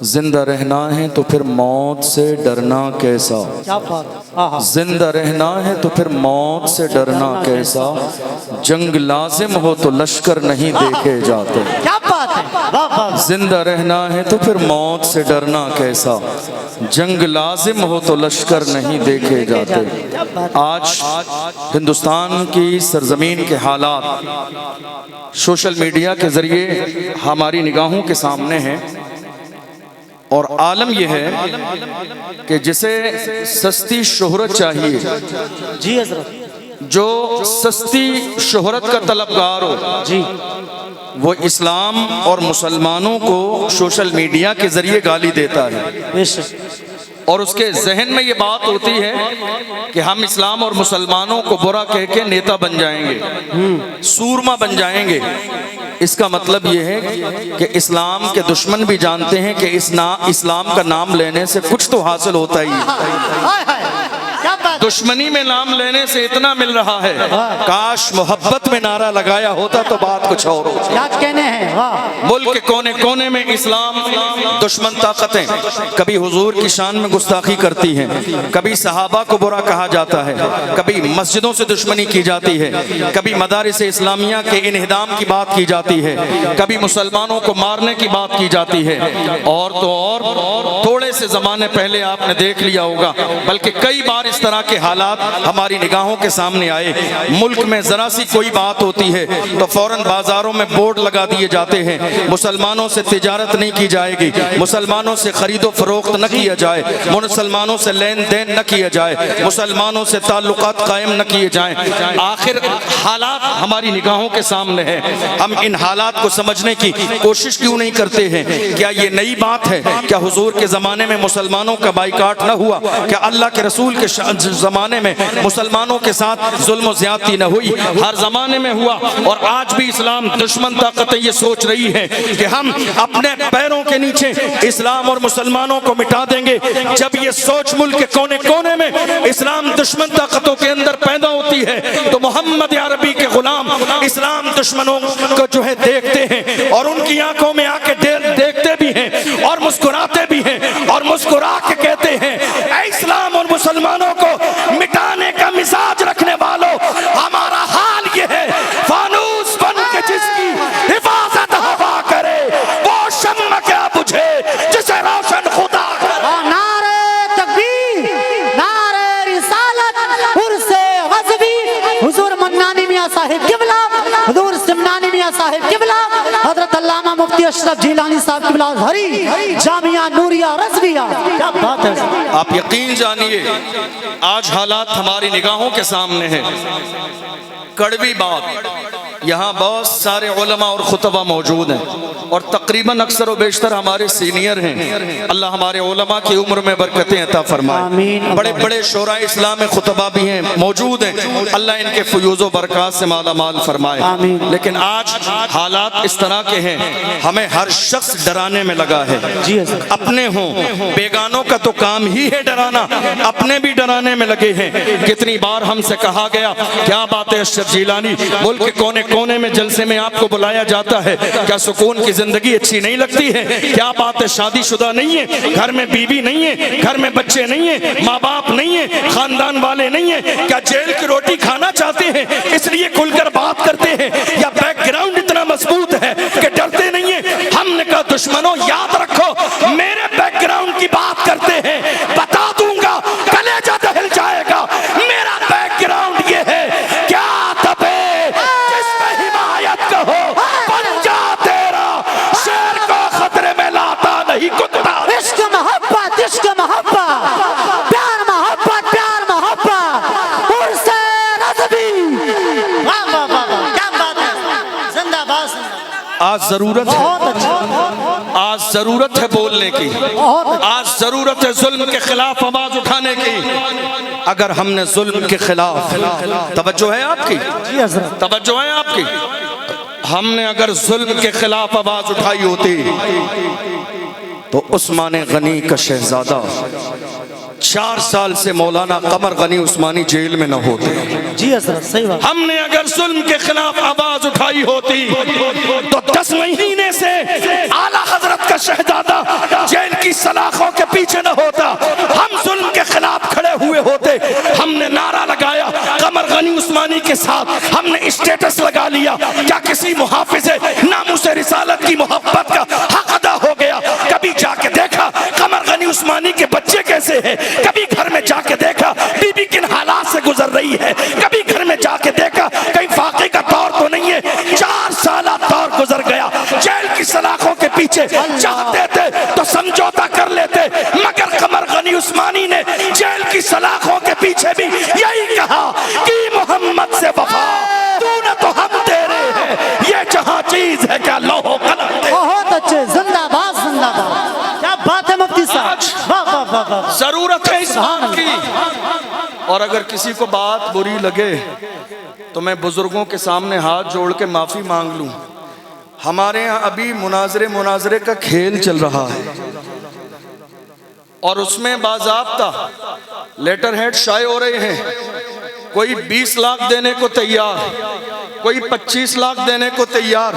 زندہ رہنا ہے تو پھر موت سے ڈرنا کیسا، کیا بات، زندہ رہنا ہے تو پھر موت سے ڈرنا کیسا، جنگ لازم ہو تو لشکر نہیں دیکھے جاتے، کیا بات ہے، واہ واہ، زندہ رہنا ہے تو پھر موت سے ڈرنا کیسا، جنگ لازم ہو تو لشکر نہیں دیکھے جاتے۔ آج ہندوستان کی سرزمین کے حالات سوشل میڈیا کے ذریعے ہماری نگاہوں کے سامنے ہیں، اور عالم یہ ہے کہ جسے سستی شہرت چاہیے، جی حضرت، جو سستی شہرت کا طلبگار ہو، جی وہ اسلام اور مسلمانوں کو سوشل میڈیا کے ذریعے گالی دیتا ہے، بے شک، اور اس کے ذہن میں یہ بات ہوتی ہے کہ ہم اسلام اور مسلمانوں کو برا کہہ کے نیتا بن جائیں گے، سورما بن جائیں گے۔ اس کا مطلب یہ ہے کہ اسلام کے دشمن بھی جانتے ہیں کہ اسلام کا نام لینے سے کچھ تو حاصل ہوتا ہی ہے، دشمنی میں نام لینے سے اتنا مل رہا ہے، کاش محبت میں نعرہ لگایا ہوتا تو بات کچھ اور ہوتا۔ کیا کہنے ہیں، واہ، ملک کے کونے کونے میں اسلام دشمن طاقتیں کبھی حضور کی شان میں گستاخی کرتی ہیں، کبھی صحابہ کو برا کہا جاتا ہے، کبھی مسجدوں سے دشمنی کی جاتی ہے، کبھی مدارس اسلامیہ کے انہدام کی بات کی جاتی ہے، کبھی مسلمانوں کو مارنے کی بات کی جاتی ہے، اور تو اور تھوڑے سے زمانے پہلے آپ نے دیکھ لیا ہوگا، بلکہ کئی بار اس طرح کے حالات ہماری نگاہوں کے سامنے آئے، ملک میں ذرا سی کوئی بات ہوتی ہے تو فوراً بازاروں میں بورڈ لگا دیے جاتے ہیں، مسلمانوں سے تجارت نہیں کی جائے گی، مسلمانوں سے خرید و فروخت نہ کیا جائے، مسلمانوں سے لین دین نہ کیا جائے، مسلمانوں سے تعلقات قائم نہ کیے جائیں۔ آخر حالات ہماری نگاہوں کے سامنے ہیں، ہم ان حالات کو سمجھنے کی کوشش کیوں نہیں کرتے ہیں؟ کیا یہ نئی بات ہے؟ کیا حضور کے زمانے میں مسلمانوں کا بائیکاٹ نہ ہوا؟ کیا اللہ کے رسول کے زمانے میں مسلمانوں کے ساتھ ظلم و زیادتی نہ ہوئی؟ ہر زمانے میں ہوا، اور آج بھی اسلام دشمن طاقتیں یہ سوچ رہی ہیں کہ ہم اپنے پیروں کے نیچے اسلام اور مسلمانوں کو مٹا دیں گے۔ جب یہ سوچ ملک کے کونے کونے میں اسلام دشمن طاقتوں کے اندر پیدا ہوتی ہے تو محمد عربی کے غلام اسلام دشمنوں کو جو ہے دیکھتے ہیں، اور ان کی آنکھوں میں آ کے دیکھتے بھی ہیں اور مسکراتے بھی ہیں، اور مسکرا کے کہتے ہیں، اے اسلام اور مسلمانوں کو مٹانے کا مزاج رکھنے والوں، ہمارا حال یہ ہے، فانوس بن کے جس کی حفاظت ہوا کرے وہ شمع کیا بجھے جسے روشن خدا کرے۔ نعرہ تکبیر، نعرہ رسالت، عرس غزوی، حضور منانی میاں صاحب قبلہ، حضور سمنانی میاں صاحب قبلہ، حضرت علامہ مفتی اشرف جیلانی صاحب قبلہ ازہری، جامعہ نوریہ رضویہ۔ کیا بات ہے، آپ یقین جانیے آج حالات ہماری نگاہوں کے سامنے ہیں۔ کڑوی بات، یہاں بہت سارے علماء اور خطبہ موجود ہیں، اور تقریباً اکثر و بیشتر ہمارے سینئر ہیں، اللہ ہمارے علماء کی عمر میں برکتیں عطا فرمائے۔ بڑے بڑے شورا اسلام خطبہ بھی ہیں، موجود ہیں، اللہ ان کے فیوز و برکات سے مالا مال فرمائے۔ لیکن آج حالات اس طرح کے ہیں، ہمیں ہر شخص ڈرانے میں لگا ہے، اپنے ہوں بیگانوں کا تو کام ہی ہے ڈرانا، اپنے بھی ڈرانے میں لگے ہیں۔ کتنی بار ہم سے کہا گیا، کیا بات ہے اشرف جیلانی، ملک کے کونے کونے میں جلسے میں آپ کو بلایا جاتا ہے، کیا سکون کی زندگی اچھی نہیں لگتی ہے؟ کیا بات ہے شادی شدہ نہیں ہے، گھر میں بیوی نہیں ہے، گھر میں بچے نہیں ہیں، ماں باپ نہیں ہیں، خاندان والے نہیں ہیں، کیا جیل کی روٹی کھانا چاہتے ہیں اس لیے کھل کر بات کرتے ہیں، یا بیک گراؤنڈ اتنا مضبوط ہے کہ ڈرتے نہیں ہیں؟ ہم نے کہا دشمنوں یاد رکھو، میرے بیک گراؤنڈ کی بات کرتے ہیں، بتا دوں گا کلیجہ دہل جائے گا، میرا بیک گراؤنڈ یہ ہے، کیا دبے جس پہ حمایت کہو بن جا تیرا، شیر کو خطرے میں لاتا نہیں کتا۔ عشق محبت، عشق محبت، پیار محبت، پیار محبت، عرس غزوی۔ واہ واہ واہ، کیا بات ہے، زندہ باد، آج ضرورت ہے، آج ضرورت ہے بولنے کی، آج ضرورت ہے ظلم کے خلاف آواز اٹھانے کی۔ اگر ہم نے ظلم کے خلاف، توجہ ہے آپ کی، توجہ ہے آپ کی، ہم نے اگر ظلم کے خلاف آواز اٹھائی ہوتی تو عثمان غنی کا شہزادہ 4 سال سے مولانا قمر غنی عثمانی جیل میں نہ ہوتے۔ جی حضرت، صحیح بات۔ ہم نے اگر ظلم کے خلاف آواز اٹھائی ہوتی تو 10 مہینے سے اعلیٰ حضرت کا شہزادہ جیل کی سلاخوں کے پیچھے نہ ہوتا، ہم ظلم کے خلاف کھڑے ہوئے ہوتے۔ ہم نے نعرہ لگایا قمر غنی عثمانی کے ساتھ، ہم نے اسٹیٹس لگا لیا، کیا کسی محافظ ناموس رسالت کی محبت کا حق ادا ہو گیا؟ کبھی جا کے دیکھا قمر غنی عثمانی کے بچے کیسے ہیں؟ کبھی گھر میں جا کے دیکھا بی بی کن حالات سے گزر رہی ہے؟ کبھی گھر میں جا کے دیکھا کہیں فاقے کا دور تو نہیں ہے؟ 4 سالہ دور گزر گیا، جیل کی سلاخوں کے پیچھے چاہتے تھے تو سمجھوتا کر لیتے، مگر قمر غنی عثمانی نے جیل کی سلاخوں کے پیچھے بھی یہی کہا کہ محمد سے وفا تو نہ تو ہم تیرے ہیں، یہ جہاں چیز ہے کیا لوح و قلم تیرے۔ بہت اچھے، زندہ باد زندہ باد، کیا بات ہے مفتی صاحب، واہ واہ واہ واہ۔ ضرورت ہے اس بات کی، اور اگر کسی کو بات بری لگے تو میں بزرگوں کے سامنے ہاتھ جوڑ کے معافی مانگ لوں۔ ہمارے ہاں ابھی مناظرے کا کھیل چل رہا ہے، اور اس میں باضابطہ لیٹر ہیڈ شائع ہو رہے ہیں، کوئی 20 لاکھ دینے کو تیار، کوئی 25 لاکھ دینے کو تیار۔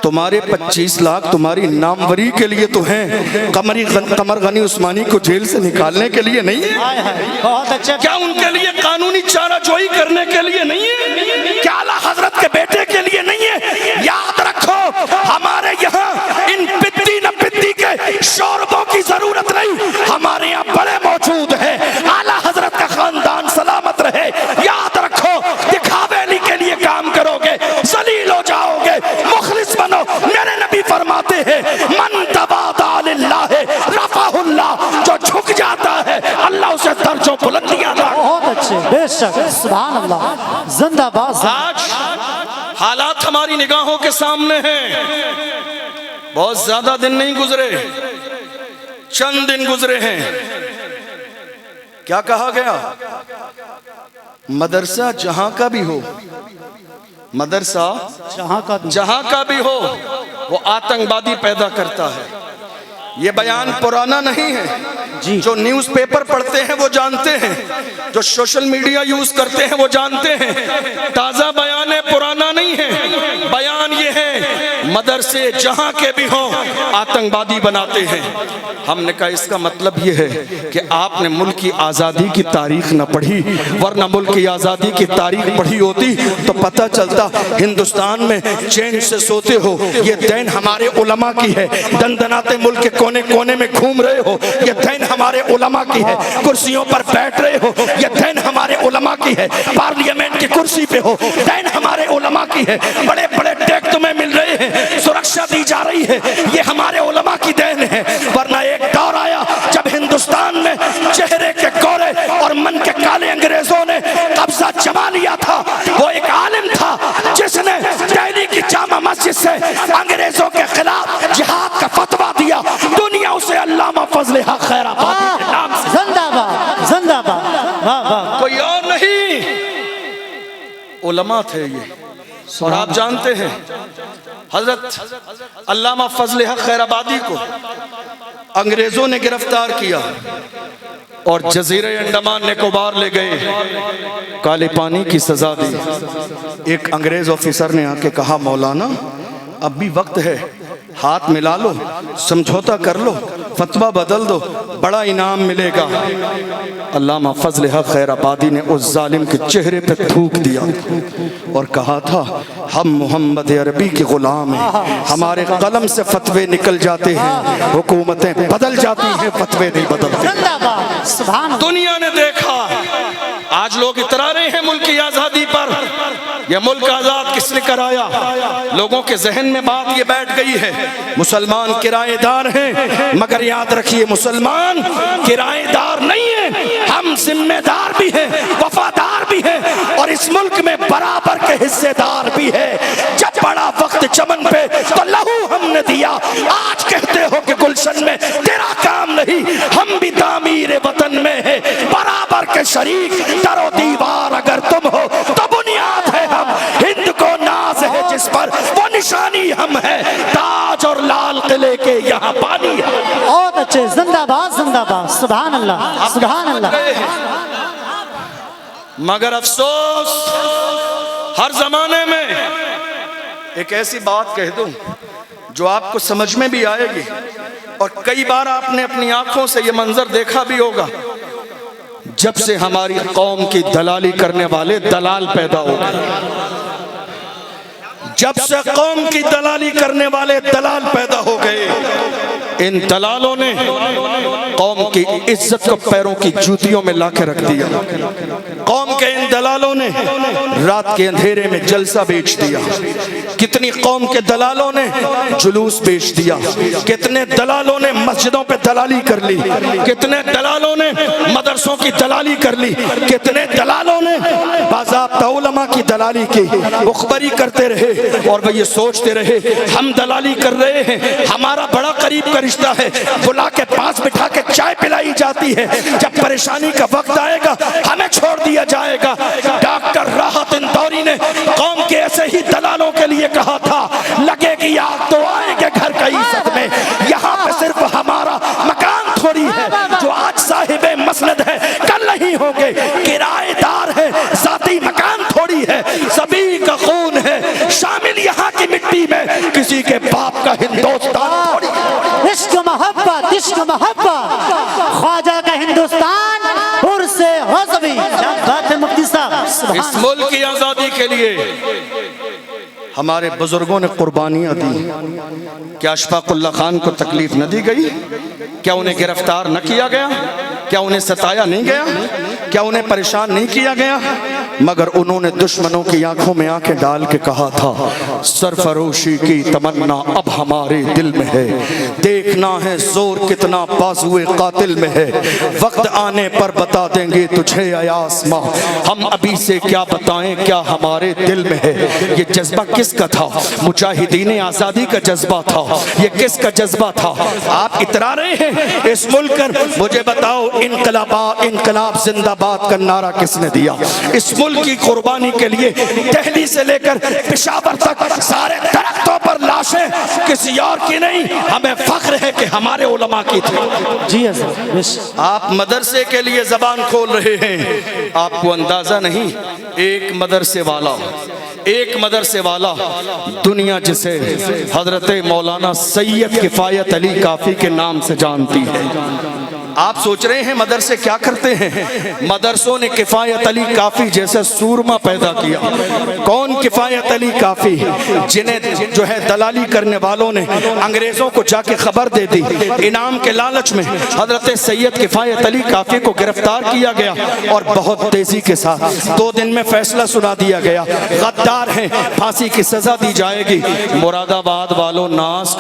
تمہارے 25 لاکھ تمہاری ناموری کے لیے تو ہیں، قمر غنی عثمانی کو جیل سے نکالنے کے لیے نہیں ہے؟ بہت اچھا، کیا ان کے لیے قانونی چارہ جوئی کرنے کے لیے نہیں ہے؟ کیا اعلیٰ حضرت کے بیٹے کے لیے نہیں ہے؟ یاد رکھو ہمارے یہاں ان پتی نہ پتی کے شوربوں کی ضرورت نہیں، ہمارے یہاں بڑے موجود ہیں، اعلیٰ حضرت کا خاندان سلامت رہے۔ یاد رکھو دکھاویلی کے لیے کام کرو گے ذلیل ہو جاؤ گے، مخلص بنو۔ میرے نبی فرماتے ہیں من تواضع للہ رفعہ اللہ، جو جھک جاتا ہے اللہ اسے درجوں بلندیاں عطا۔ بہت اچھے، بے شک، سبحان اللہ، زندہ باد۔ آج حالات ہماری نگاہوں کے سامنے ہیں، بہت زیادہ دن نہیں گزرے، چند دن گزرے ہیں۔ کیا کہا گیا؟ مدرسہ جہاں کا بھی ہو، مدرسہ جہاں کا بھی ہو وہ آتنکوادی پیدا کرتا ہے۔ یہ بیان پرانا نہیں ہے، جو نیوز پیپر پڑھتے ہیں وہ جانتے ہیں، جو سوشل میڈیا یوز کرتے ہیں وہ جانتے ہیں، تازہ بیان ہے، پرانا نہیں ہے۔ بیان یہ ہے مدرسے جہاں کے بھی ہوں آتنکوادی بناتے ہیں۔ ہم نے کہا اس کا مطلب یہ ہے کہ آپ نے ملک کی آزادی کی تاریخ نہ پڑھی، ورنہ ملک کی آزادی کی تاریخ پڑھی ہوتی تو پتہ چلتا ہندوستان میں چین سے سوتے ہو یہ دین ہمارے علماء کی ہے، دندناتے ملک کے کونے کونے میں گھوم رہے ہو یہ دین ہمارے علماء کی ہے، کرسیوں پر بیٹھ رہے ہو یہ دین ہمارے علماء کی ہے، پارلیمنٹ کی کرسی پہ ہو دین ہمارے علماء کی ہے، بڑے بڑے ٹیک تمہیں مل رہے ہیں، سرکشا دی جا رہی ہے، یہ ہمارے علماء کی دین ہے۔ ورنہ ایک دور آیا جب ہندوستان میں چہرے کے گورے اور من کے کالے انگریزوں نے قبضہ جما لیا تھا۔ وہ ایک عالم تھا جس نے دہلی کی جامع مسجد سے انگریزوں کے خلاف جہاد کا فتویٰ دیا، دنیا اسے علامہ فضل حق خیر آبادی کے نام سے۔ زندہ باد، زندہ باد، واہ واہ۔ کوئی اور نہیں، علماء تھے یہ، اور آپ جانتے ہیں حضرت علامہ فضل حق خیر آبادی کو انگریزوں نے گرفتار کیا اور جزیرہ انڈمان نکوبار لے گئے، کالے پانی کی سزا دی۔ ایک انگریز آفیسر نے آ کے کہا مولانا اب بھی وقت ہے، ہاتھ ملا لو، سمجھوتا کر لو، فتویٰ بدل دو، بڑا انعام ملے گا۔ علامہ فضل حق خیر آبادی نے اس ظالم کے چہرے پہ تھوک دیا اور کہا تھا ہم محمد عربی کے غلام ہیں، ہمارے قلم سے فتوے نکل جاتے ہیں، حکومتیں بدل جاتی ہیں، فتوے نہیں بدلتے۔ زندہ باد، سبحان اللہ۔ دنیا نے دیکھا، آج لوگ اترا رہے ہیں ملک کی آزادی پر، یہ ملک آزاد کس نے کرایا؟ لوگوں کے ذہن میں بات یہ بیٹھ گئی ہے مسلمان کرایہ دار ہیں، مگر یاد رکھیے مسلمان کرایہ دار نہیں ہیں، ہم ذمہ دار بھی ہیں، وفادار بھی ہیں، اور اس ملک میں برابر کے حصے دار بھی ہیں۔ جب بڑا وقت چمن پہ تو لہو ہم نے دیا، آج کہتے ہو کہ گلشن میں تیرا کام نہیں، ہم بھی تعمیر وطن میں ہیں، برابر کے شریک، در و دیوار اگر تم ہو تو بنیاد ہے ہم، ہند کو ناز ہے جس پر وہ نشانی ہم ہے، تاج اور لال قلعے کے یہاں پانی ہے۔ بہت اچھے، زندہ باد، زندہ باد، سبحان اللہ، سبحان اللہ۔ مگر افسوس ہر زمانے میں ایک ایسی بات کہہ دوں جو آپ کو سمجھ میں بھی آئے گی، اور کئی بار آپ نے اپنی آنکھوں سے یہ منظر دیکھا بھی ہوگا، جب سے ہماری قوم کی دلالی کرنے والے دلال پیدا ہو گئے، جب سے قوم کی دلالی کرنے والے دلال پیدا ہو گئے، ان دلالوں نے قوم کی عزت کو پیروں کی جوتیوں میں لا کے رکھ دیا۔ قوم کے ان دلالوں نے رات کے اندھیرے میں جلسہ بیچ دیا، کتنی قوم کے دلالوں نے جلوس بیچ دیا، کتنے دلالوں نے مسجدوں پہ دلالی کر لی، کتنے دلالوں نے مدرسوں کی دلالی کر لی، کتنے دلالوں نے باضابطہ علماء کی دلالی کی۔ مخبری کرتے رہے اور وہ یہ سوچتے رہے ہم دلالی کر رہے ہیں، ہمارا بڑا قریب کا رشتہ ہے، بلا کے پاس بٹھا کے چائے پلائی جاتی ہے، جب پریشانی کا وقت آئے گا ہمیں چھوڑ دیا جائے گا۔ ڈاکٹر راحت اندوری نے قوم کے ایسے ہی دلالوں کے لیے کہا تھا لگے گی آگ تو آئیں گے گھر کا عزت میں، یہاں پہ صرف ہمارا مکان تھوڑی ہے جو آج صاحب مسند ہے کل نہیں ہوگے، کرایہ دار ہے ذاتی مکان تھوڑی ہے، سبھی کا خون ہے شامل یہاں کی مٹی میں، کسی کے باپ کا ہندوستان تھوڑی ہے۔ عشق محبت، عشق محبت، خواجہ کا ہندوستان عرس غزوی۔ کیا بات ہے مفتی صاحب، اس ملک کی آزادی کے لیے ہمارے بزرگوں نے قربانیاں دی، کیا اشفاق اللہ خان کو تکلیف نہ دی گئی؟ کیا انہیں گرفتار نہ کیا گیا؟ کیا انہیں ستایا نہیں گیا؟ کیا انہیں پریشان نہیں کیا گیا؟ مگر انہوں نے دشمنوں کی آنکھوں میں آنکھیں ڈال کے کہا تھا سرفروشی کی تمنا اب ہمارے دل میں ہے، دیکھنا ہے زور کتنا بازوئے قاتل میں ہے، وقت آنے پر بتا دیں گے تجھے اے آسماں، ہم ابھی سے کیا بتائیں کیا ہمارے دل میں ہے۔ یہ جذبہ کس کا تھا؟ مجاہدین آزادی کا جذبہ تھا۔ یہ کس کا جذبہ تھا؟ آپ اترا رہے ہیں اس ملک کر، مجھے بتاؤ انقلاب زندہ باد کا نعرہ کس نے دیا؟ اس ملک کی قربانی کے لیے دہلی سے لے کر پشاور تک سارے درختوں پر لاشیں کسی اور کی نہیں، ہمیں فخر ہے کہ ہمارے علماء کی تھی۔ جی حضرت، آپ مدرسے کے لیے زبان کھول رہے ہیں، آپ کو اندازہ نہیں ایک مدرسے والا دنیا جسے حضرت مولانا سید کفایت علی کافی کے نام سے جانتی ہے۔ آپ سوچ رہے ہیں مدرسے کیا کرتے ہیں؟ مدرسوں نے کفایت علی کافی جیسے سورما پیدا کیا۔ کون کفایت علی کافی؟ جنہیں جو ہے دلالی کرنے والوں نے انگریزوں کو جا کے خبر دے دی، انعام کے لالچ میں حضرت سید کفایت علی کافی کو گرفتار کیا گیا اور بہت تیزی کے ساتھ 2 دن میں فیصلہ سنا دیا گیا، غدار ہیں، پھانسی کی سزا دی جائے گی۔ مراد آباد والوں ناز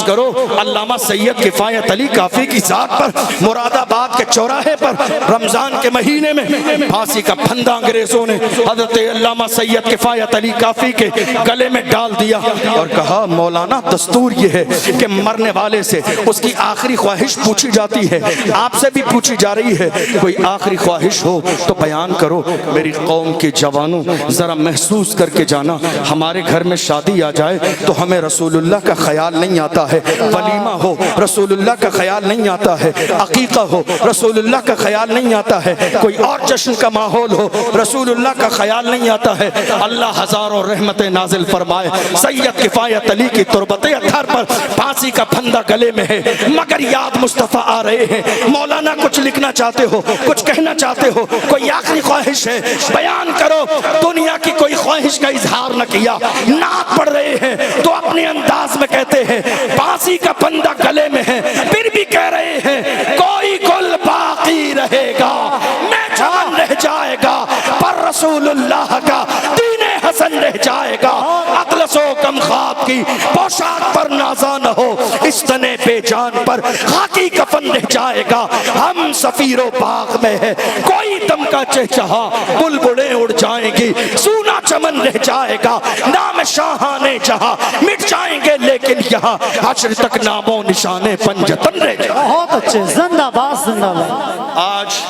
کرو، علامہ سید کفایت علی کافی کی ذات پر مراد آباد کے چوراہے پر رمضان کے مہینے میں پھانسی کا پھندا انگریزوں نے حضرت علامہ سید کفایت علی کافی کے گلے میں ڈال دیا اور کہا مولانا دستور یہ ہے کہ مرنے والے سے اس کی آخری خواہش پوچھی جاتی ہے، آپ سے بھی پوچھی جا رہی ہے، کوئی آخری خواہش ہو تو بیان کرو۔ میری قوم کے جوانوں ذرا محسوس کر کے جانا، ہمارے گھر میں شادی آ جائے تو ہمیں رسول اللہ کا خیال نہیں آتا ہے، ولیمہ ہو رسول اللہ کا خیال نہیں آتا ہے، عقیقہ ہو رسول اللہ کا خیال نہیں آتا ہے، کوئی اور جشن کا ماحول ہو رسول اللہ کا خیال نہیں آتا ہے۔ اللہ ہزاروں رحمتیں نازل فرمائے، سید کفایت علی کی تربت اطہر پر پھانسی کا پھندا گلے میں ہے، مگر یاد مصطفیٰ آ رہے ہیں۔ مولانا کچھ لکھنا چاہتے ہو، کچھ کہنا چاہتے ہو، کوئی آخری خواہش ہے بیان کرو۔ دنیا کی کوئی خواہش کا اظہار نہ کیا، نعت پڑھ رہے ہیں تو اپنے انداز میں کہتے ہیں پھانسی کا پھندا گلے میں ہے، پھر بھی کہہ رہے ہیں کوئی گل باقی رہے گا، میں جان رہ جائے گا، پر رسول اللہ کا دین حسن رہ جائے گا۔ اطلس و کم خواب کی پوشاک پر نازا نہ ہو، اس تنے بے جان پر خاکی کفن رہ جائے گا۔ ہم سفیر و باغ میں ہے، کوئی دم کا چہچہا، بلبلیں اڑ جائیں گی، سونا چمن رہ جائے گا۔ نام شاہانے جہاں مٹ جائیں گے لیکن یہاں حشر تک نام و نشانے پنجتن رہ جائیں۔ بہت اچھے، زندہ باد، زندہ باد۔ آج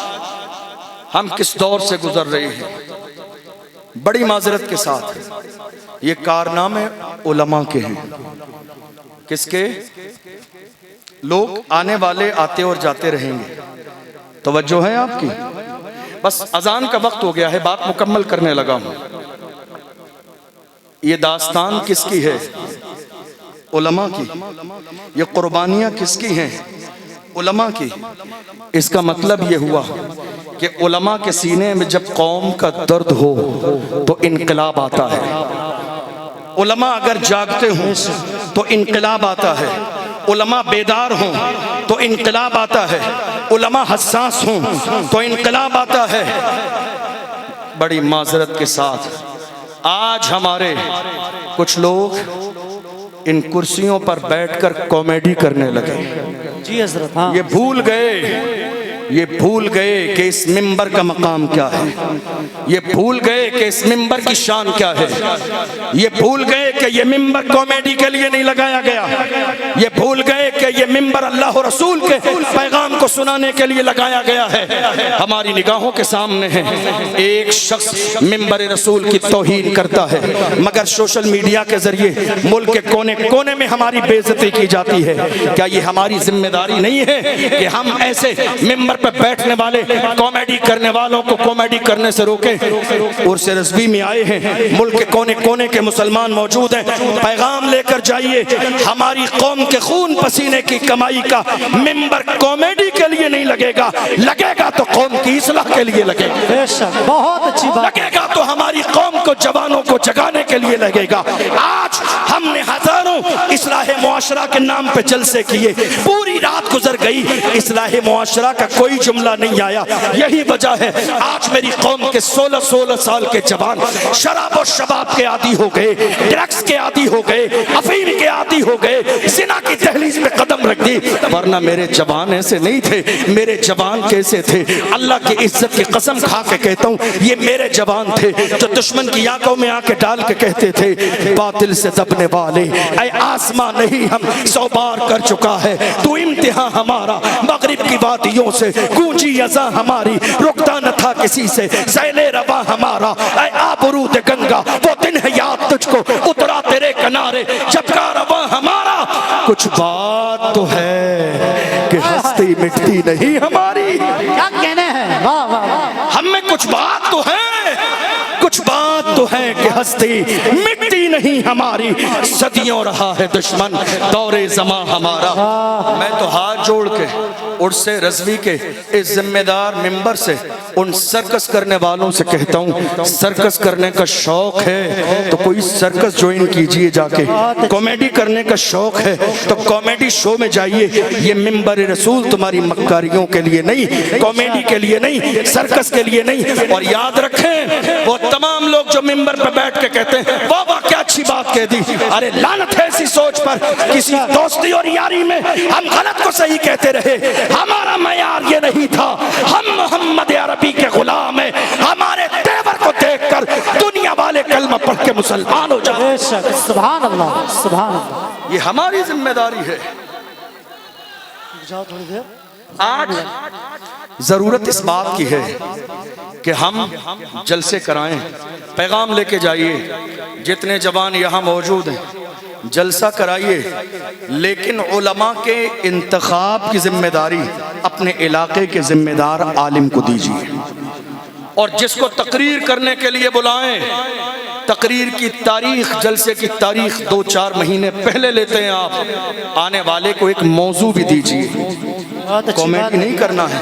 ہم کس دور سے گزر رہے ہیں، بڑی معذرت کے ساتھ یہ کارنامے علماء کے ہیں۔ کس کے؟ لوگ آنے والے آتے اور جاتے رہیں گے، توجہ ہے آپ کی؟ بس اذان کا وقت ہو گیا ہے، بات مکمل کرنے لگا ہوں۔ یہ داستان کس کی ہے؟ علماء کی. یہ قربانیاں کس کی ہیں؟ علماء کی. اس کا مطلب یہ ہوا کہ علماء کے سینے میں جب قوم کا درد ہو تو انقلاب آتا ہے. علماء اگر جاگتے ہوں تو انقلاب آتا ہے. علماء بیدار ہوں تو انقلاب آتا ہے. علماء حساس ہوں تو انقلاب آتا ہے. بڑی معذرت کے ساتھ آج ہمارے کچھ لوگ ان کرسیوں پر بیٹھ کر کامیڈی کرنے لگے. جی حضرت. ہاں یہ بھول گئے کہ اس منبر کا مقام کیا ہے. یہ بھول گئے کہ اس منبر کی شان کیا ہے. یہ بھول گئے کہ یہ منبر کامیڈی کے لیے نہیں لگایا گیا. یہ بھول گئے کہ یہ منبر اللہ و رسول کے پیغام کو سنانے کے لیے لگایا گیا ہے. ہماری نگاہوں کے سامنے ہے ایک شخص منبر رسول کی توہین کرتا ہے، مگر سوشل میڈیا کے ذریعے ملک کے کونے کونے میں ہماری بے عزتی کی جاتی ہے. کیا یہ ہماری ذمہ داری نہیں ہے کہ ہم ایسے ممبر پہ بیٹھنے والے کامیڈی کرنے والوں کو کامیڈی کرنے سے روکیں؟ عرس رضوی میں آئے ہیں، ملک کے کونے کونے کے مسلمان موجود ہیں. پیغام لے کر جائیے، ہماری قوم کے خون پسینے کی کمائی کا ممبر کامیڈی کے لیے نہیں لگے گا. لگے گا تو قوم کی اصلاح کے لیے لگے گا. بے شک، بہت اچھی بات. لگے گا تو ہماری قوم کو جوانوں کو جگانے کے لیے لگے گا. آج ہم نے ہزاروں اصلاح معاشرہ کے نام پہ جلسے کیے، پوری رات گزر گئی، اصلاح معاشرہ کا کوئی جملہ نہیں آیا. یہی وجہ ہے آج میری قوم کے 16 سال کے جوان شراب و شباب کے عادی ہو گئے، ڈرگس کے عادی ہو گئے، افیم کے عادی ہو گئے، زنا کی دہلیز میں قدم رکھ دی. ورنہ میرے جوان ایسے نہیں تھے. میرے جوان کیسے تھے؟ اللہ کی عزت کی قسم کھا کے کہتا ہوں، یہ میرے جوان تھے جو دشمن کی آنکھوں میں آنکھیں ڈال کے کہتے تھے باطل سے دبنے والے اے آسمان نہیں ہم 100 بار کر چکا ہے تو امتحان ہمارا. مغرب کی وادیوں سے گونجی اذاں ہماری، رکتا نہ تھا کسی سے سیل رواں ہمارا. اے آبرود گنگا وہ دن ہے یاد تجھ کو اترا تیرے کنارے جب کا رواں ہمارا. کچھ بات تو ہے کہ ہستی مٹتی نہیں ہماری. کیا کہنے ہیں؟ واہ واہ واہ. ہم میں کچھ بات تو ہے، کچھ بات تو ہے کہ ہستی مٹتی نہیں ہماری. صدیوں رہا ہے دشمن دور زماں ہمارا. میں تو ہاتھ جوڑ کے عرس رضوی کے اس ذمہ دار منبر سے ان سرکس کرنے والوں سے کہتا ہوں، سرکس کرنے کا شوق ہے تو کوئی سرکس جوائن کیجئے جا کے. کامیڈی کرنے کا شوق ہے تو کامیڈی شو میں جائیے. یہ منبر رسول تمہاری مکاریوں کے لیے نہیں، کامیڈی کے لیے نہیں، سرکس کے لیے نہیں. اور یاد رکھیں وہ تمام لوگ جو منبر پہ بیٹھ کے کہتے ہیں واہ واہ کیا اچھی بات کہہ دی، ارے لعنت ہے ایسی سوچ پر. کسی دوستی اور یاری میں ہم غلط کو صحیح کہتے رہے. ہمارا معیار یہ نہیں تھا. ہم محمد عربی کے غلام ہیں. ہمارے تیور کو دیکھ کر دنیا والے کلمہ پڑھ کے مسلمان ہو جائیں. بے شک. سبحان اللہ سبحان اللہ. یہ ہماری ذمہ داری ہے. آج ضرورت اس بات کی ہے کہ ہم جلسے کرائیں، پیغام لے کے جائیے. جتنے جوان یہاں موجود ہیں جلسہ کرائیے، لیکن علماء کے انتخاب کی ذمہ داری اپنے علاقے کے ذمہ دار عالم کو دیجیے. اور جس کو تقریر کرنے کے لیے بلائیں، تقریر کی تاریخ، جلسے کی تاریخ 2-4 مہینے پہلے لیتے ہیں آپ. آنے والے کو ایک موضوع بھی دیجیے. کامیڈی نہیں کرنا ہے،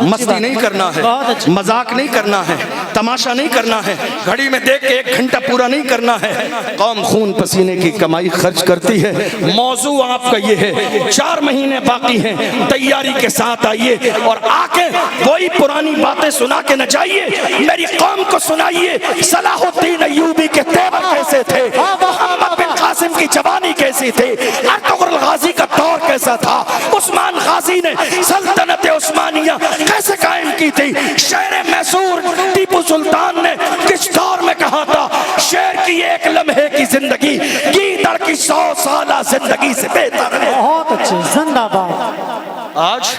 مستی نہیں کرنا ہے، مذاق نہیں کرنا ہے، تماشا نہیں کرنا ہے، گھڑی میں دیکھ کے 1 گھنٹہ پورا نہیں کرنا ہے. قوم خون پسینے کی کمائی خرچ کرتی ہے. موضوع آپ کا یہ ہے. 4 مہینے باقی ہیں، تیاری کے ساتھ آئیے اور آ کے وہی پرانی باتیں سنا کے نہ جائیے. میری قوم کو سنائیے صلاح الدین ایوبی کے تیور کیسے تھے، محمد بن قاسم کی جوانی کیسی تھی، ارطغرل غازی کا دور کیسا تھا، عثمان غازی نے سلطنت عثمانیہ کیسے قائم کی تھی، شیر میسور ٹیپو سلطان نے کس دور میں کہا تھا، شیر کی 1 لمحے کی زندگی گیدڑ کی 100 سالہ زندگی سے بہتر ہے. بہت اچھے. زندہ باد. آج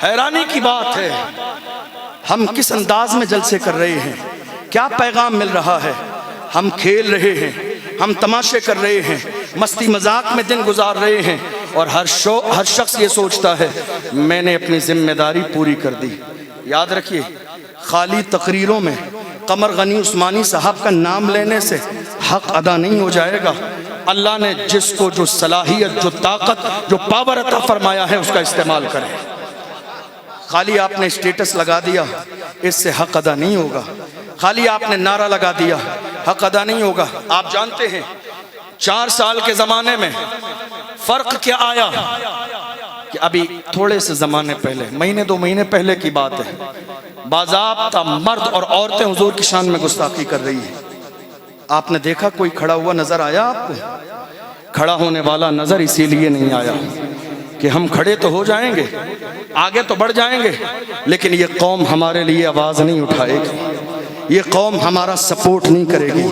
حیرانی کی بات ہے ہم کس انداز میں جلسے کر رہے ہیں، کیا پیغام مل رہا ہے. ہم کھیل رہے ہیں، ہم تماشے کر رہے ہیں، مستی مذاق میں دن گزار رہے ہیں اور ہر شخص یہ سوچتا ہے میں نے اپنی ذمہ داری پوری کر دی. یاد رکھیے خالی تقریروں میں قمر غنی عثمانی صاحب کا نام لینے سے حق ادا نہیں ہو جائے گا. اللہ نے جس کو جو صلاحیت، جو طاقت، جو پاور عطا فرمایا ہے اس کا استعمال کریں۔ خالی آپ نے اسٹیٹس لگا دیا اس سے حق ادا نہیں ہوگا، خالی آپ نے نعرہ لگا دیا حق ادا نہیں ہوگا۔ آپ جانتے ہیں 4 سال کے زمانے میں فرق کیا آیا کہ ابھی تھوڑے سے زمانے پہلے، مہینے 2 مہینے پہلے کی بات ہے، باضابطہ مرد اور عورتیں حضور کی شان میں گستاخی کر رہی ہیں۔ آپ نے دیکھا کوئی کھڑا ہوا نظر آیا آپ کو؟ کھڑا ہونے والا نظر اسی لیے نہیں آیا کہ ہم کھڑے تو ہو جائیں گے، آگے تو بڑھ جائیں گے، لیکن یہ قوم ہمارے لیے آواز نہیں اٹھائے گی، یہ قوم ہمارا سپورٹ نہیں کرے گی۔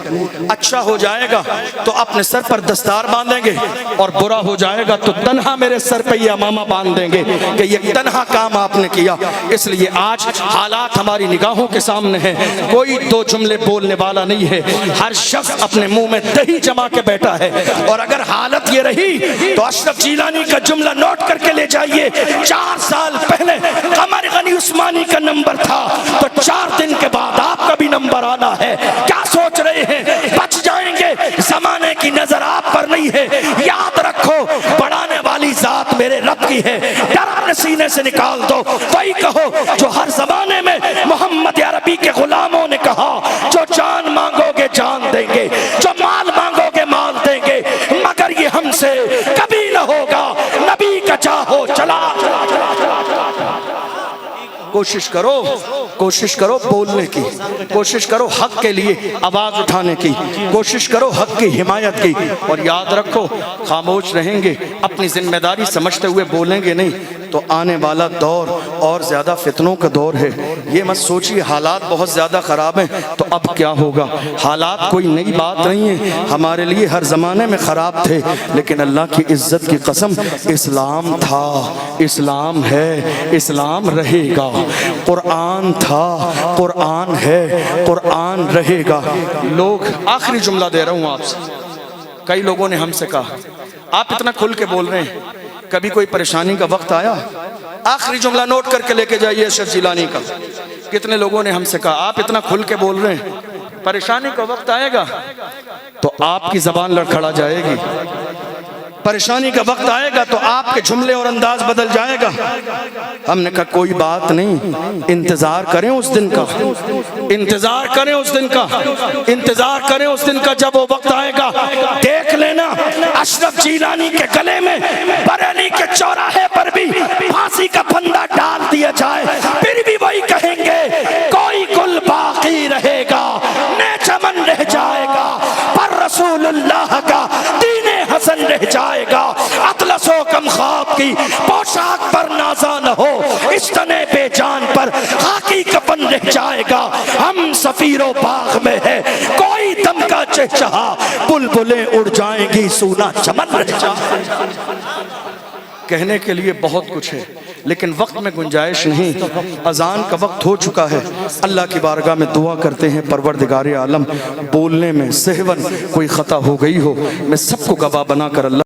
اچھا ہو جائے گا تو اپنے سر پر دستار باندھیں گے، اور برا ہو جائے گا تو تنہا میرے سر پہ یہ امامہ باندھ دیں گے کہ یہ تنہا کام آپ نے کیا۔ اس لیے آج حالات ہماری نگاہوں کے سامنے ہیں، کوئی 2 جملے بولنے والا نہیں ہے، ہر شخص اپنے منہ میں دہی جما کے بیٹھا ہے۔ اور اگر حالت یہ رہی تو اشرف جیلانی کا جملہ نوٹ کر کے لے جائیے، 4 سال پہلے قمر غنی عثمانی کا نمبر تھا تو 4 دن کے بعد آپ کا بھی نمبر آنا ہے۔ کیا سوچ رہے ہیں بچ جائیں گے؟ زمانے کی نظر آپ پر نہیں ہے، یاد رکھو بڑھانے والی ذات میرے رب کی ہے، ڈر اپنے سینے سے نکال دو۔ وہی کہو جو ہر زمانے میں محمد عربی کے غلاموں نے کہا، جو جان مانگو گے جان دیں گے، جو مال مانگو گے مال دیں گے، مگر یہ ہم سے کبھی نہ ہوگا، نبی کا چاہو چلا۔ کوشش کرو بولنے کی، کوشش کرو حق کے لیے آواز اٹھانے کی، کوشش کرو حق کی حمایت کی، اور یاد رکھو خاموش رہیں گے، اپنی ذمہ داری سمجھتے ہوئے بولیں گے نہیں تو آنے والا دور اور زیادہ فتنوں کا دور ہے۔ یہ مت سوچیے حالات بہت زیادہ خراب ہیں تو اب کیا ہوگا، حالات کوئی نئی بات نہیں ہے، ہمارے لیے ہر زمانے میں خراب تھے، لیکن اللہ کی عزت کی قسم اسلام تھا، اسلام ہے، اسلام رہے گا، قرآن تھا، قرآن ہے، قرآن رہے گا۔ لوگ، آخری جملہ دے رہا ہوں آپ سے، کئی لوگوں نے ہم سے کہا آپ اتنا کھل کے بول رہے ہیں، کبھی کوئی پریشانی کا وقت آیا؟ آخری جملہ نوٹ کر کے لے کے جائیے اشرف جیلانی کا۔ کتنے لوگوں نے ہم سے کہا آپ اتنا کھل کے بول رہے ہیں، پریشانی کا وقت آئے گا تو آپ کی زبان لڑکھڑا جائے گی، پریشانی کا وقت آئے گا تو آپ کے جملے اور انداز بدل جائے گا۔ ہم نے کہا کوئی بات نہیں، انتظار کریں اس دن کا، انتظار کریں اس دن کا، انتظار کریں اس دن کا جب وہ وقت آئے گا۔ دیکھ لینا اشرف جیلانی کے گلے میں بریلی کے چوراہے پر بھی پھانسی کا پھندا ڈال دیا جائے، پھر بھی وہی کہیں گے کوئی گل باقی رہے گا، نہ چمن رہ جائے گا، پر رسول اللہ کا دین حسن رہ جائے گا۔ اطلس و کم خواب کی پوشاک پر نازا نہ ہو، اس تنے بے جان پر خاکی کفن رہ جائے گا۔ ہم سفیر و باغ میں ہے، کوئی دم کا چہچہا، بلبلیں اڑ جائیں گی، سونا چمن رہ جائے گا۔ کہنے کے لیے بہت کچھ ہے لیکن وقت میں گنجائش نہیں، اذان کا وقت ہو چکا ہے۔ اللہ کی بارگاہ میں دعا کرتے ہیں پروردگار عالم بولنے میں سہون کوئی خطا ہو گئی ہو، میں سب کو گواہ بنا کر اللہ